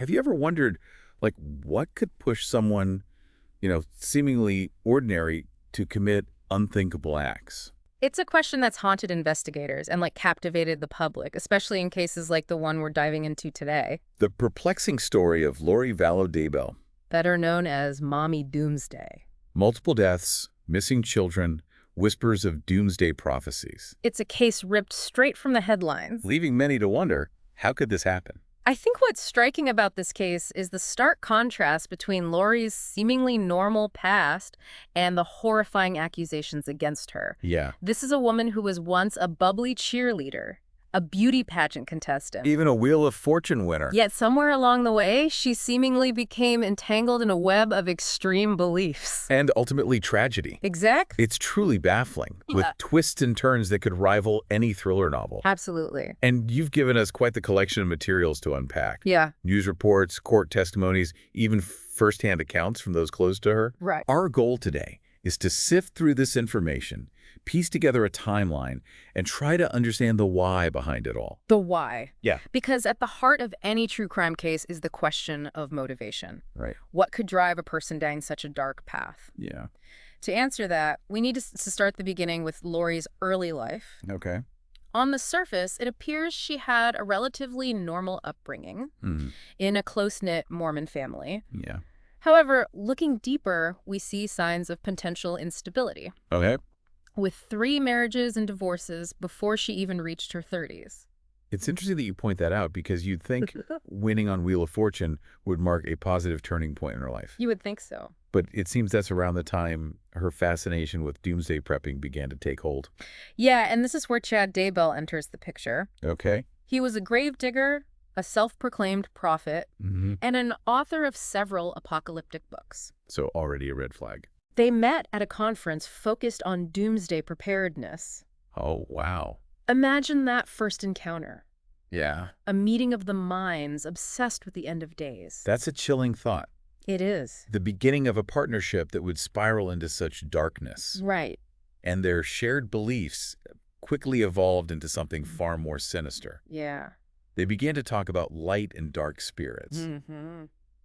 Have you ever wondered, like, what could push someone, seemingly ordinary to commit unthinkable acts? It's a question that's haunted investigators and captivated the public, especially in cases like the one we're diving into today, The perplexing story of Lori Vallow Daybell. better known as Mommy Doomsday. Multiple deaths, missing children, whispers of doomsday prophecies. It's a case ripped straight from the headlines. Leaving many to wonder, how could this happen? I think what's striking about this case is the stark contrast between Lori's seemingly normal past and the horrifying accusations against her. Yeah. This is a woman who was once a bubbly cheerleader, a beauty pageant contestant. Even a Wheel of Fortune winner. Yet somewhere along the way, she seemingly became entangled in a web of extreme beliefs. And ultimately tragedy. Exactly. It's truly baffling, with twists and turns that could rival any thriller novel. Absolutely. And you've given us quite the collection of materials to unpack. Yeah. News reports, court testimonies, even firsthand accounts from those close to her. Right. Our goal today is to sift through this information, piece together a timeline, and try to understand the why behind it all. The why. Yeah. Because at the heart of any true crime case is the question of motivation. Right. What could drive a person down such a dark path? Yeah. To answer that, we need to start the beginning with Lori's early life. Okay. On the surface, it appears she had a relatively normal upbringing in a close-knit Mormon family. Yeah. However, looking deeper, we see signs of potential instability, Okay. with 3 marriages and divorces before she even reached her 30s. It's interesting that you point that out because you'd think winning on Wheel of Fortune would mark a positive turning point in her life. You would think so. But it seems that's around the time her fascination with doomsday prepping began to take hold. Yeah, and this is where Chad Daybell enters the picture. Okay. He was a gravedigger, a self-proclaimed prophet, and an author of several apocalyptic books. So already a red flag. They met at a conference focused on doomsday preparedness. Oh, wow. Imagine that first encounter. Yeah. A meeting of the minds obsessed with the end of days. That's a chilling thought. It is. The beginning of a partnership that would spiral into such darkness. Right. And their shared beliefs quickly evolved into something far more sinister. Yeah. They began to talk about light and dark spirits,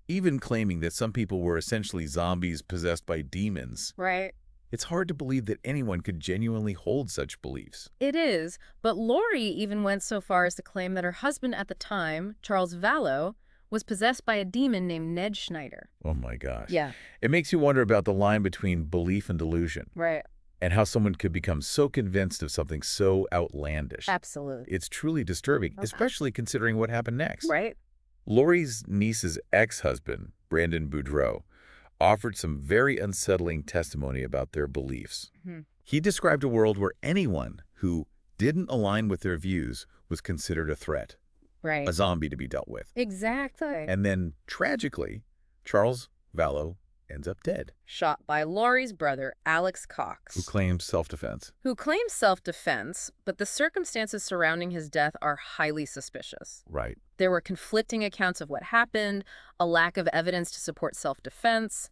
even claiming that some people were essentially zombies possessed by demons. Right. It's hard to believe that anyone could genuinely hold such beliefs. It is, but Lori even went so far as to claim that her husband at the time, Charles Vallow, was possessed by a demon named Ned Schneider. Oh my gosh. Yeah. It makes you wonder about the line between belief and delusion. Right. And how someone could become so convinced of something so outlandish. Absolutely. It's truly disturbing, especially considering what happened next. Right. Lori's niece's ex-husband, Brandon Boudreau, offered some very unsettling testimony about their beliefs. He described a world where anyone who didn't align with their views was considered a threat, Right. a zombie to be dealt with. Exactly. And then, tragically, Charles Vallow ends up dead. Shot by Lori's brother, Alex Cox. Who claims self-defense. Who claims self-defense, but the circumstances surrounding his death are highly suspicious. Right. There were conflicting accounts of what happened, a lack of evidence to support self-defense,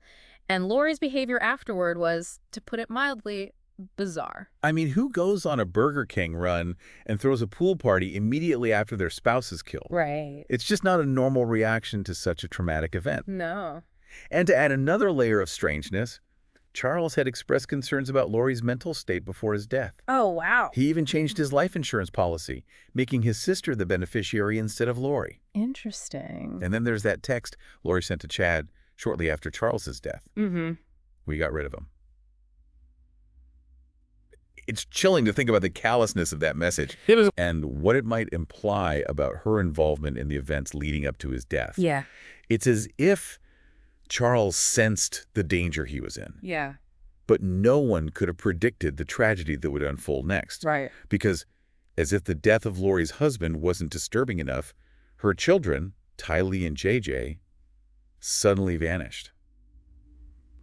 and Lori's behavior afterward was, to put it mildly, bizarre. I mean, who goes on a Burger King run and throws a pool party immediately after their spouse is killed? Right. It's just not a normal reaction to such a traumatic event. No. And to add another layer of strangeness, Charles had expressed concerns about Lori's mental state before his death. Oh, wow. He even changed his life insurance policy, making his sister the beneficiary instead of Lori. Interesting. And then there's that text Lori sent to Chad shortly after Charles's death. We got rid of him. It's chilling to think about the callousness of that message and what it might imply about her involvement in the events leading up to his death. Yeah. It's as if Charles sensed the danger he was in. Yeah. But no one could have predicted the tragedy that would unfold next. Right. Because, as if the death of Lori's husband wasn't disturbing enough, her children, Tylee and JJ, suddenly vanished.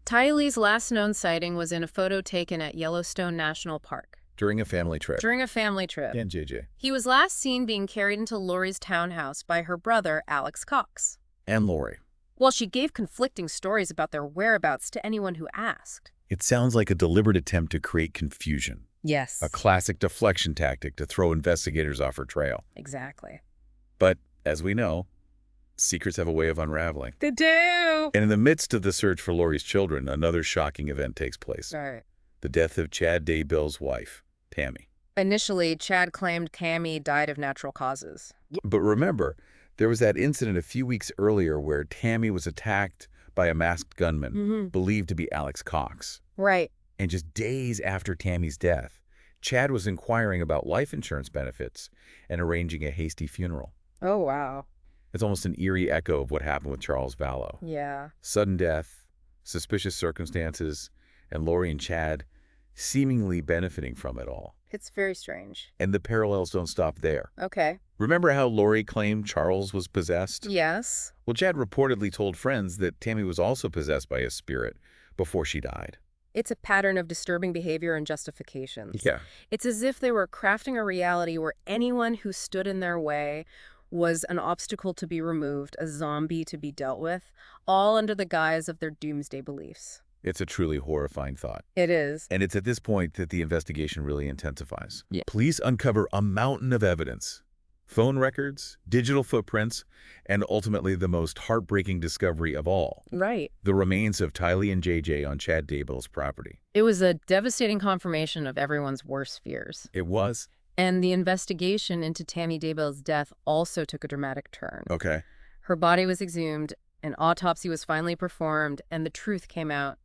Tylee's last known sighting was in a photo taken at Yellowstone National Park. During a family trip. During a family trip. And JJ. He was last seen being carried into Lori's townhouse by her brother, Alex Cox. And Lori. Well, she gave conflicting stories about their whereabouts to anyone who asked. It sounds like a deliberate attempt to create confusion. Yes. A classic deflection tactic to throw investigators off her trail. Exactly. But, as we know, Secrets have a way of unraveling. They do. And in the midst of the search for Lori's children, another shocking event takes place. Right. The death of Chad Daybell's wife, Tammy. Initially, Chad claimed Tammy died of natural causes. But remember, there was that incident a few weeks earlier where Tammy was attacked by a masked gunman, believed to be Alex Cox. Right. And just days after Tammy's death, Chad was inquiring about life insurance benefits and arranging a hasty funeral. Oh, wow. It's almost an eerie echo of what happened with Charles Vallow. Yeah. Sudden death, suspicious circumstances, and Lori and Chad seemingly benefiting from it all. It's very strange. And the parallels don't stop there. Okay. Remember how Lori claimed Charles was possessed? Yes. Well, Chad reportedly told friends that Tammy was also possessed by a spirit before she died. It's a pattern of disturbing behavior and justifications. Yeah. It's as if they were crafting a reality where anyone who stood in their way was an obstacle to be removed, a zombie to be dealt with, all under the guise of their doomsday beliefs. It's a truly horrifying thought. It is. And it's at this point that the investigation really intensifies. Yeah. Police uncover a mountain of evidence. Phone records, digital footprints, and ultimately the most heartbreaking discovery of all. Right. The remains of Tylee and JJ on Chad Daybell's property. It was a devastating confirmation of everyone's worst fears. It was? And the investigation into Tammy Daybell's death also took a dramatic turn. Okay. Her body was exhumed, an autopsy was finally performed, and the truth came out.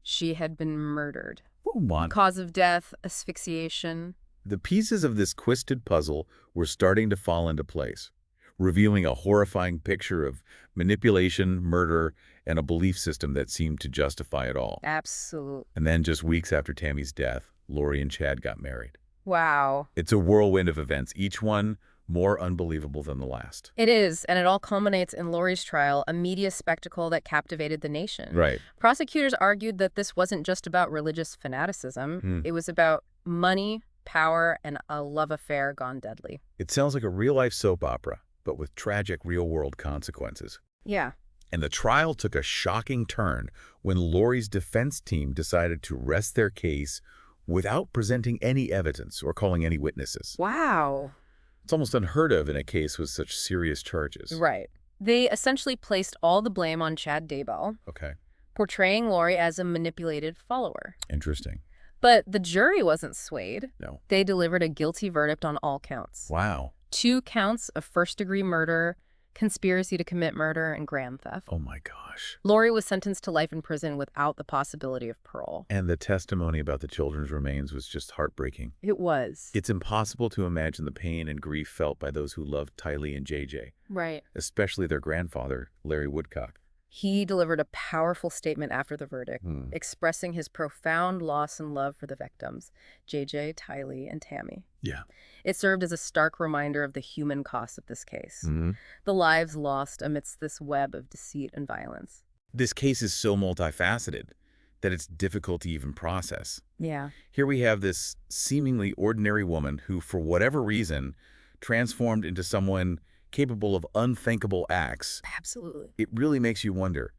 She had been murdered. Come on. Cause of death, asphyxiation. The pieces of this twisted puzzle were starting to fall into place, revealing a horrifying picture of manipulation, murder, and a belief system that seemed to justify it all. Absolutely. And then just weeks after Tammy's death, Lori and Chad got married. Wow. It's a whirlwind of events, each one more unbelievable than the last. It is, and it all culminates in Lori's trial, a media spectacle that captivated the nation. Right. Prosecutors argued that this wasn't just about religious fanaticism. It was about money, power, and a love affair gone deadly. It sounds like a real-life soap opera, but with tragic real-world consequences. Yeah. And the trial took a shocking turn when Lori's defense team decided to rest their case without presenting any evidence or calling any witnesses. Wow. It's almost unheard of in a case with such serious charges. Right. They essentially placed all the blame on Chad Daybell, Okay. portraying Lori as a manipulated follower. Interesting. But the jury wasn't swayed. No. They delivered a guilty verdict on all counts. Wow. 2 counts of first-degree murder, conspiracy to commit murder, and grand theft. Oh my gosh. Lori was sentenced to life in prison without the possibility of parole. And the testimony about the children's remains was just heartbreaking. It was. It's impossible to imagine the pain and grief felt by those who loved Tylee and JJ, Right. especially their grandfather, Larry Woodcock. He delivered a powerful statement after the verdict, expressing his profound loss and love for the victims, JJ, Tylee, and Tammy. Yeah. It served as a stark reminder of the human cost of this case. The lives lost amidst this web of deceit and violence. This case is so multifaceted that it's difficult to even process. Yeah. Here we have this seemingly ordinary woman who, for whatever reason, transformed into someone capable of unthinkable acts. Absolutely. It really makes you wonder,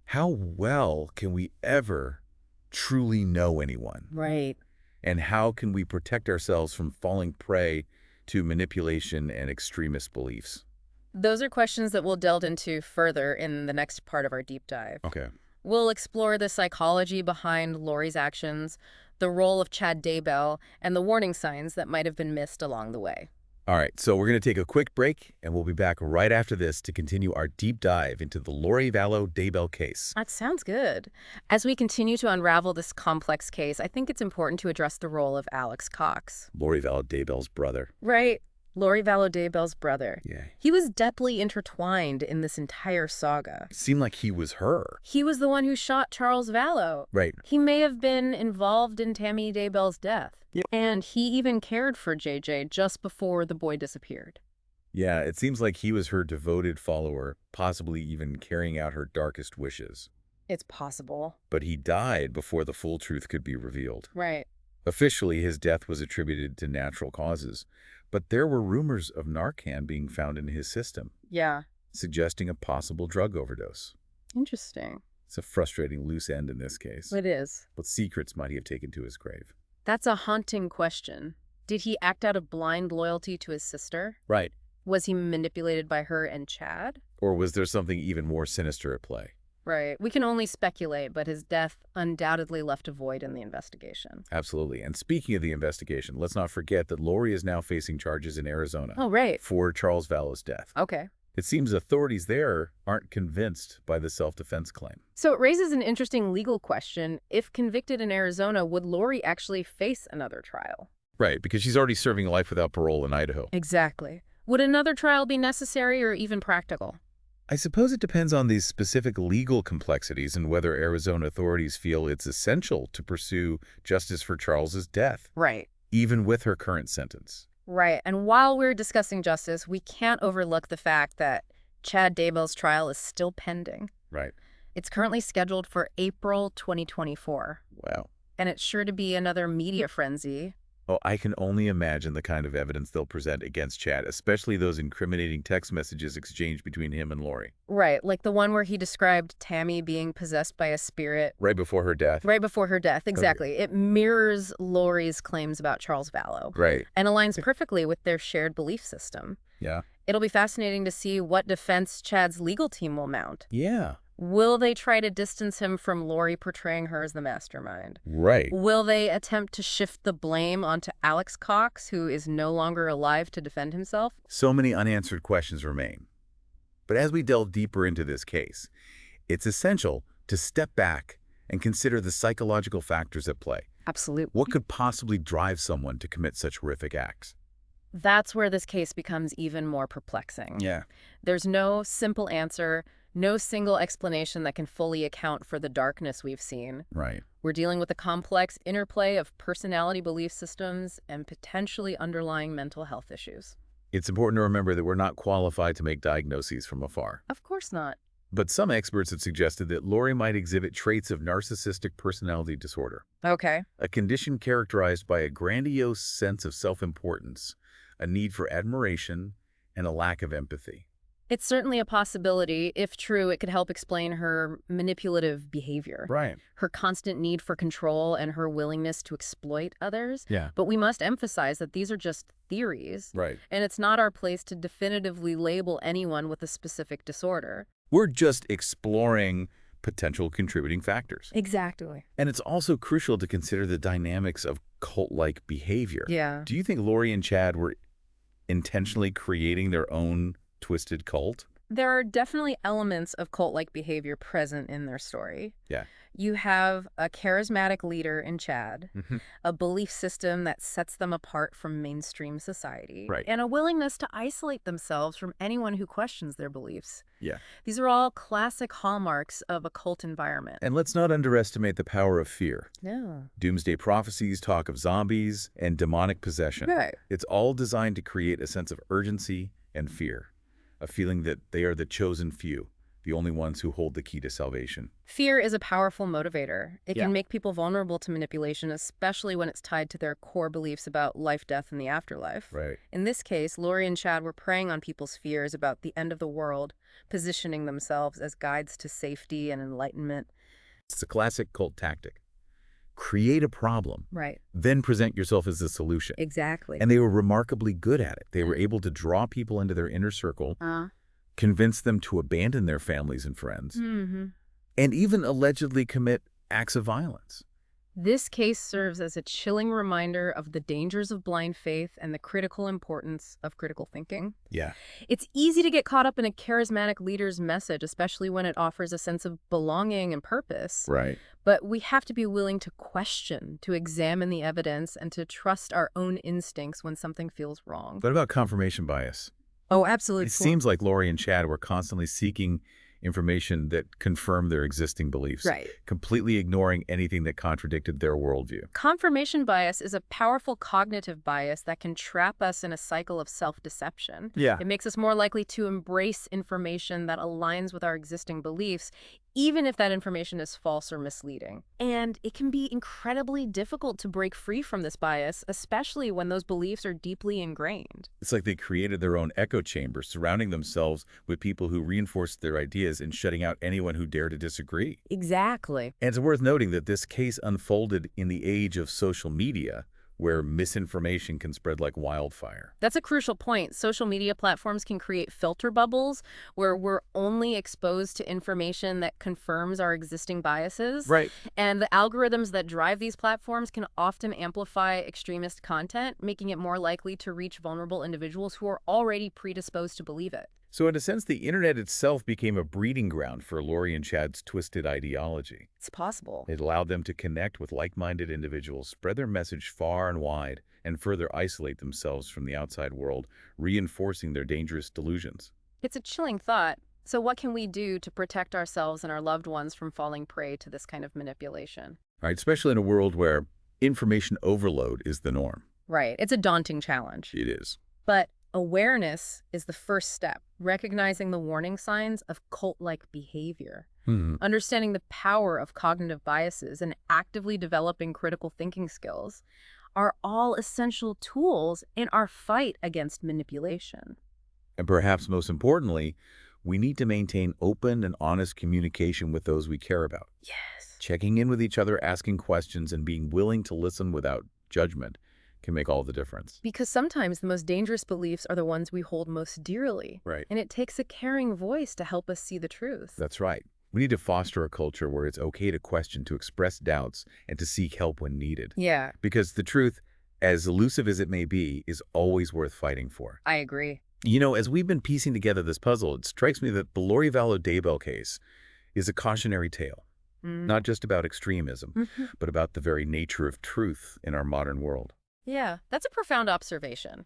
how well can we ever truly know anyone? Right. And how can we protect ourselves from falling prey to manipulation and extremist beliefs? Those are questions that we'll delve into further in the next part of our deep dive. Okay. We'll explore the psychology behind Lori's actions, the role of Chad Daybell, and the warning signs that might have been missed along the way. All right, so we're going to take a quick break, and we'll be back right after this to continue our deep dive into the Lori Vallow Daybell case. That sounds good. As we continue to unravel this complex case, I think it's important to address the role of Alex Cox. Lori Vallow Daybell's brother. Right. Lori Vallow Daybell's brother. Yeah. He was deeply intertwined in this entire saga. It seemed like he was her. He was the one who shot Charles Vallow. Right. He may have been involved in Tammy Daybell's death. Yep. And he even cared for JJ just before the boy disappeared. Yeah, it seems like he was her devoted follower, possibly even carrying out her darkest wishes. It's possible. But he died before the full truth could be revealed. Right. Officially, his death was attributed to natural causes, but there were rumors of Narcan being found in his system, Yeah. suggesting a possible drug overdose. Interesting. It's a frustrating loose end in this case. It is. What secrets might he have taken to his grave? That's a haunting question. Did he act out of blind loyalty to his sister? Right. Was he manipulated by her and Chad? Or was there something even more sinister at play? Right. We can only speculate, but his death undoubtedly left a void in the investigation. Absolutely. And speaking of the investigation, let's not forget that Lori is now facing charges in Arizona Oh, right. for Charles Vallow's death. Okay. It seems authorities there aren't convinced by the self-defense claim. So it raises an interesting legal question. If convicted in Arizona, would Lori actually face another trial? Right, because she's already serving life without parole in Idaho. Exactly. Would another trial be necessary or even practical? I suppose it depends on these specific legal complexities and whether Arizona authorities feel it's essential to pursue justice for Charles's death, Right. even with her current sentence. Right. And while we're discussing justice, we can't overlook the fact that Chad Daybell's trial is still pending. Right. It's currently scheduled for April 2024. Wow. And it's sure to be another media frenzy. Oh, I can only imagine the kind of evidence they'll present against Chad, especially those incriminating text messages exchanged between him and Lori. Right, like the one where he described Tammy being possessed by a spirit. Right before her death. Right before her death, exactly. Okay. It mirrors Lori's claims about Charles Vallow. Right. And aligns perfectly with their shared belief system. Yeah. It'll be fascinating to see what defense Chad's legal team will mount. Yeah. Will they try to distance him from Lori portraying her as the mastermind? Right. Will they attempt to shift the blame onto Alex Cox, who is no longer alive to defend himself? So many unanswered questions remain. But as we delve deeper into this case, it's essential to step back and consider the psychological factors at play. Absolutely. What could possibly drive someone to commit such horrific acts? That's where this case becomes even more perplexing. Yeah. There's no simple answer, no single explanation that can fully account for the darkness we've seen. Right. We're dealing with a complex interplay of personality belief systems and potentially underlying mental health issues. It's important to remember that we're not qualified to make diagnoses from afar. Of course not. But some experts have suggested that Lori might exhibit traits of narcissistic personality disorder, Okay. a condition characterized by a grandiose sense of self-importance, a need for admiration, and a lack of empathy. It's certainly a possibility. If true, it could help explain her manipulative behavior. Right. Her constant need for control and her willingness to exploit others. Yeah. But we must emphasize that these are just theories. Right. And it's not our place to definitively label anyone with a specific disorder. We're just exploring potential contributing factors. Exactly. And it's also crucial to consider the dynamics of cult-like behavior. Yeah. Do you think Lori and Chad were intentionally creating their own twisted cult? There are definitely elements of cult-like behavior present in their story. Yeah. You have a charismatic leader in Chad, a belief system that sets them apart from mainstream society, Right. and a willingness to isolate themselves from anyone who questions their beliefs. Yeah. These are all classic hallmarks of a cult environment. And let's not underestimate the power of fear. No. Doomsday prophecies talk of zombies and demonic possession. Right. It's all designed to create a sense of urgency and fear, a feeling that they are the chosen few, the only ones who hold the key to salvation. Fear is a powerful motivator. It Yeah. can make people vulnerable to manipulation, especially when it's tied to their core beliefs about life, death, and the afterlife. Right. In this case, Lori and Chad were preying on people's fears about the end of the world, positioning themselves as guides to safety and enlightenment. It's a classic cult tactic. Create a problem, Right. then present yourself as the solution. Exactly. And they were remarkably good at it. They were able to draw people into their inner circle, convince them to abandon their families and friends, and even allegedly commit acts of violence. This case serves as a chilling reminder of the dangers of blind faith and the critical importance of critical thinking. Yeah. It's easy to get caught up in a charismatic leader's message, especially when it offers a sense of belonging and purpose. Right. But we have to be willing to question, to examine the evidence, and to trust our own instincts when something feels wrong. What about confirmation bias? Oh, absolutely. It seems like Lori and Chad were constantly seeking information that confirmed their existing beliefs, Right. completely ignoring anything that contradicted their worldview. Confirmation bias is a powerful cognitive bias that can trap us in a cycle of self-deception. Yeah. It makes us more likely to embrace information that aligns with our existing beliefs, even if that information is false or misleading. And it can be incredibly difficult to break free from this bias, especially when those beliefs are deeply ingrained. It's like they created their own echo chamber, surrounding themselves with people who reinforced their ideas and shutting out anyone who dared to disagree. Exactly. And it's worth noting that this case unfolded in the age of social media, where misinformation can spread like wildfire. That's a crucial point. Social media platforms can create filter bubbles where we're only exposed to information that confirms our existing biases. Right. And the algorithms that drive these platforms can often amplify extremist content, making it more likely to reach vulnerable individuals who are already predisposed to believe it. So in a sense, the internet itself became a breeding ground for Lori and Chad's twisted ideology. It's possible. It allowed them to connect with like-minded individuals, spread their message far and wide, and further isolate themselves from the outside world, reinforcing their dangerous delusions. It's a chilling thought. So what can we do to protect ourselves and our loved ones from falling prey to this kind of manipulation? Right, especially in a world where information overload is the norm. Right. It's a daunting challenge. It is. But awareness is the first step, recognizing the warning signs of cult-like behavior. Understanding the power of cognitive biases and actively developing critical thinking skills are all essential tools in our fight against manipulation. And perhaps most importantly, we need to maintain open and honest communication with those we care about. Yes. Checking in with each other, asking questions, and being willing to listen without judgment can make all the difference. Because sometimes the most dangerous beliefs are the ones we hold most dearly. Right. And it takes a caring voice to help us see the truth. That's right. We need to foster a culture where it's okay to question, to express doubts, and to seek help when needed. Yeah, Because the truth, as elusive as it may be, is always worth fighting for. I agree. You know, as we've been piecing together this puzzle, it strikes me that the Lori Vallow Daybell case is a cautionary tale, not just about extremism, but about the very nature of truth in our modern world. Yeah, that's a profound observation.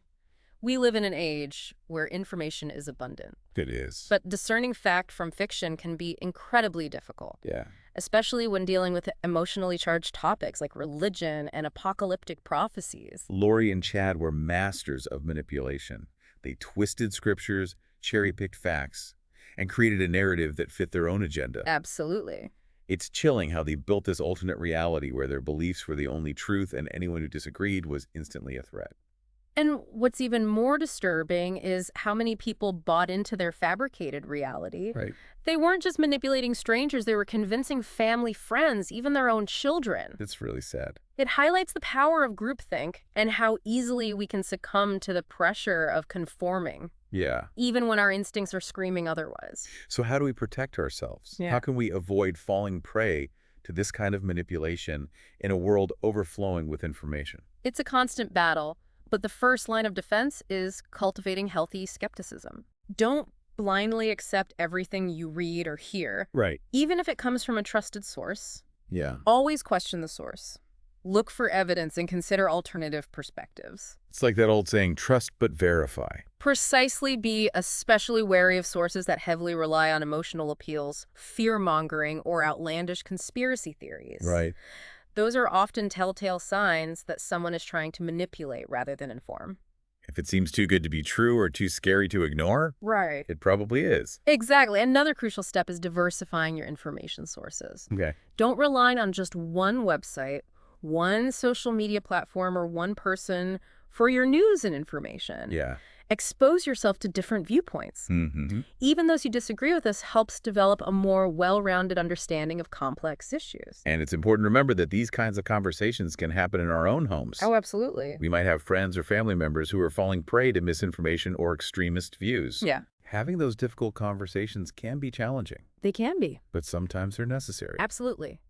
We live in an age where information is abundant, It is. but discerning fact from fiction can be incredibly difficult, Yeah. especially when dealing with emotionally charged topics like religion and apocalyptic prophecies. Lori and Chad were masters of manipulation. They twisted scriptures, cherry-picked facts, and created a narrative that fit their own agenda. Absolutely. It's chilling how they built this alternate reality where their beliefs were the only truth and anyone who disagreed was instantly a threat. And what's even more disturbing is how many people bought into their fabricated reality. Right. They weren't just manipulating strangers, they were convincing family, friends, even their own children. It's really sad. It highlights the power of groupthink and how easily we can succumb to the pressure of conforming, Yeah. even when our instincts are screaming otherwise. So how do we protect ourselves? Yeah. How can we avoid falling prey to this kind of manipulation in a world overflowing with information? It's a constant battle, but the first line of defense is cultivating healthy skepticism. Don't blindly accept everything you read or hear, Right. even if it comes from a trusted source. Yeah. Always question the source. Look for evidence and consider alternative perspectives. It's like that old saying, trust but verify. Precisely, be especially wary of sources that heavily rely on emotional appeals, fear-mongering, or outlandish conspiracy theories. Right. Those are often telltale signs that someone is trying to manipulate rather than inform. If it seems too good to be true or too scary to ignore, Right. it probably is. Exactly. Another crucial step is diversifying your information sources. Okay. Don't rely on just one website, one social media platform, or one person for your news and information. Yeah. Expose yourself to different viewpoints. Even those you disagree with us helps develop a more well-rounded understanding of complex issues. And it's important to remember that these kinds of conversations can happen in our own homes. Oh, absolutely. We might have friends or family members who are falling prey to misinformation or extremist views. Yeah, Having those difficult conversations can be challenging, they can be. but sometimes they're necessary. Absolutely.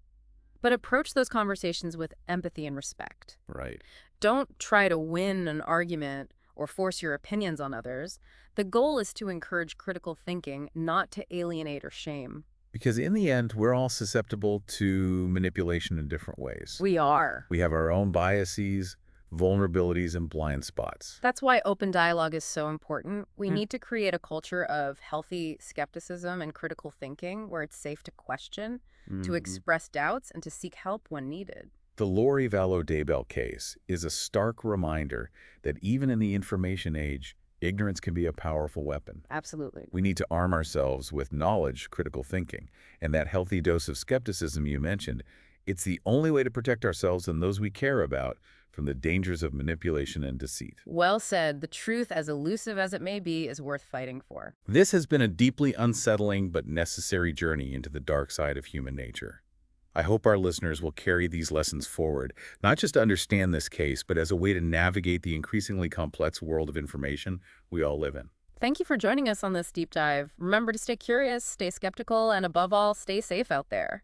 But approach those conversations with empathy and respect. Right. Don't try to win an argument or force your opinions on others. The goal is to encourage critical thinking, not to alienate or shame. Because in the end, we're all susceptible to manipulation in different ways. We are. We have our own biases, vulnerabilities, and blind spots. That's why open dialogue is so important. We need to create a culture of healthy skepticism and critical thinking where it's safe to question, to express doubts, and to seek help when needed. The Lori Vallow Daybell case is a stark reminder that even in the information age, ignorance can be a powerful weapon. Absolutely. We need to arm ourselves with knowledge, critical thinking, and that healthy dose of skepticism you mentioned. It's the only way to protect ourselves and those we care about from the dangers of manipulation and deceit. Well said. The truth, as elusive as it may be, is worth fighting for. This has been a deeply unsettling but necessary journey into the dark side of human nature. I hope our listeners will carry these lessons forward, not just to understand this case, but as a way to navigate the increasingly complex world of information we all live in. Thank you for joining us on this deep dive. Remember to stay curious, stay skeptical, and above all, stay safe out there.